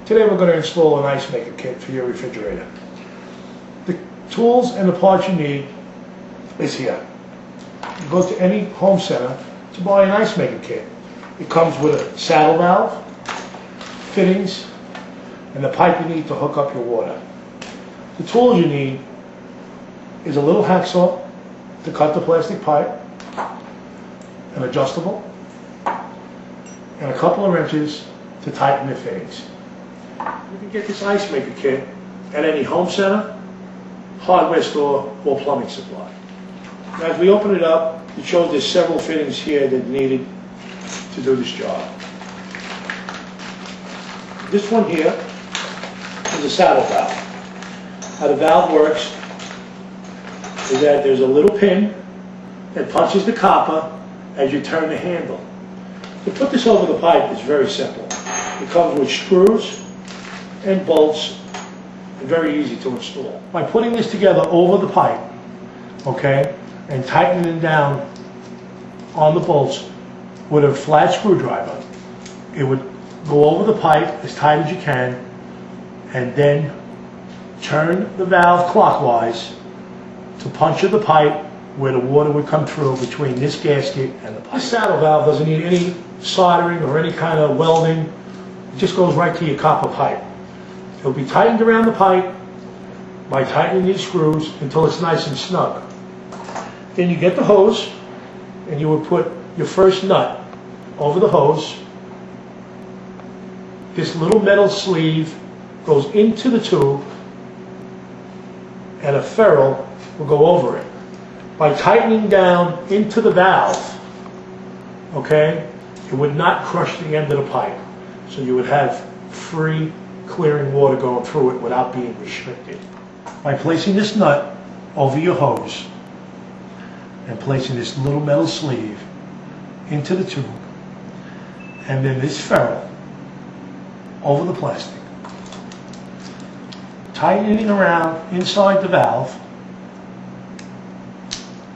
Today we're going to install an ice maker kit for your refrigerator. The tools and the parts you need is here. You go to any home center to buy an ice maker kit. It comes with a saddle valve, fittings, and the pipe you need to hook up your water. The tools you need is a little hacksaw to cut the plastic pipe, an adjustable, and a couple of wrenches to tighten the fittings. You can get this ice maker kit at any home center, hardware store, or plumbing supply. Now, as we open it up, it shows there's several fittings here that are needed to do this job. This one here is a saddle valve. How the valve works is that there's a little pin that punches the copper as you turn the handle. To put this over the pipe is very simple. It comes with screws and bolts, and very easy to install. By putting this together over the pipe, okay, and tightening it down on the bolts with a flat screwdriver, it would go over the pipe as tight as you can, and then turn the valve clockwise to puncture the pipe where the water would come through between this gasket and the pipe. This saddle valve doesn't need any soldering or any kind of welding. It just goes right to your copper pipe. It'll be tightened around the pipe by tightening these screws until it's nice and snug. Then you get the hose and you will put your first nut over the hose. This little metal sleeve goes into the tube and a ferrule will go over it. By tightening down into the valve, okay, it would not crush the end of the pipe. So you would have free clearing water going through it without being restricted. By placing this nut over your hose and placing this little metal sleeve into the tube, and then this ferrule over the plastic, tightening around inside the valve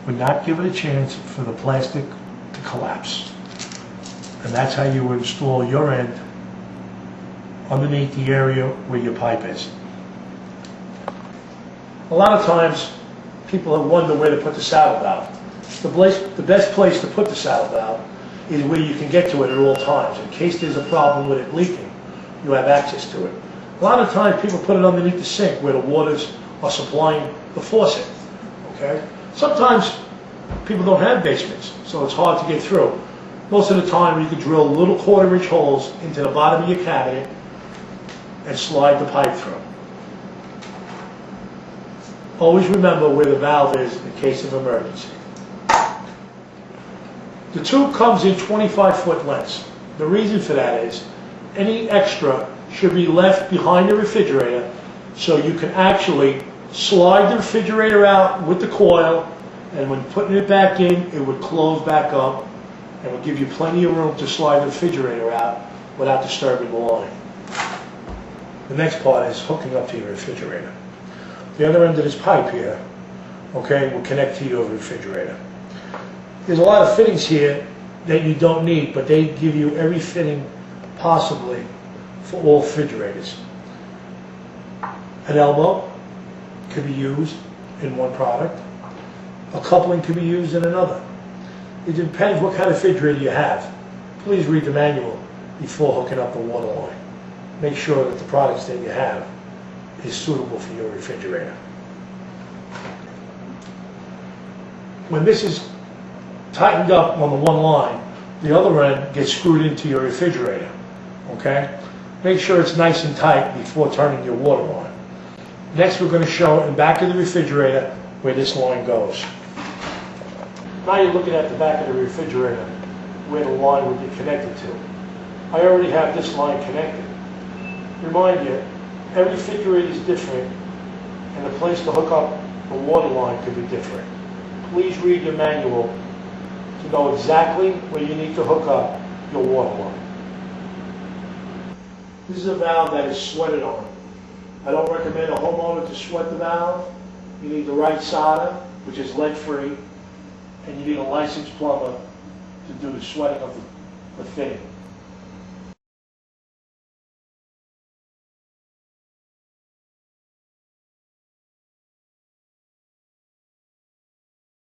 would not give it a chance for the plastic to collapse. And that's how you would install your end underneath the area where your pipe is. A lot of times people have wondered where to put the saddle valve. The best place to put the saddle valve is where you can get to it at all times. In case there's a problem with it leaking, you have access to it. A lot of times people put it underneath the sink where the waters are supplying the faucet. Okay? Sometimes people don't have basements, so it's hard to get through. Most of the time you can drill little 1/4-inch holes into the bottom of your cabinet and slide the pipe through. Always remember where the valve is in case of emergency. The tube comes in 25-foot lengths. The reason for that is any extra should be left behind the refrigerator so you can actually slide the refrigerator out with the coil, and when putting it back in, it would close back up and would give you plenty of room to slide the refrigerator out without disturbing the line. The next part is hooking up to your refrigerator. The other end of this pipe here, okay, will connect to your refrigerator. There's a lot of fittings here that you don't need, but they give you every fitting possibly for all refrigerators. An elbow could be used in one product. A coupling could be used in another. It depends what kind of refrigerator you have. Please read the manual before hooking up the water line. Make sure that the products that you have is suitable for your refrigerator. When this is tightened up on the one line, the other end gets screwed into your refrigerator. Okay? Make sure it's nice and tight before turning your water on. Next, we're going to show in the back of the refrigerator where this line goes. Now you're looking at the back of the refrigerator where the line would be connected to. I already have this line connected. Remind you, every refrigerator is different, and the place to hook up the water line could be different. Please read your manual to know exactly where you need to hook up your water line. This is a valve that is sweated on. I don't recommend a homeowner to sweat the valve. You need the right solder, which is lead-free, and you need a licensed plumber to do the sweating of the fitting.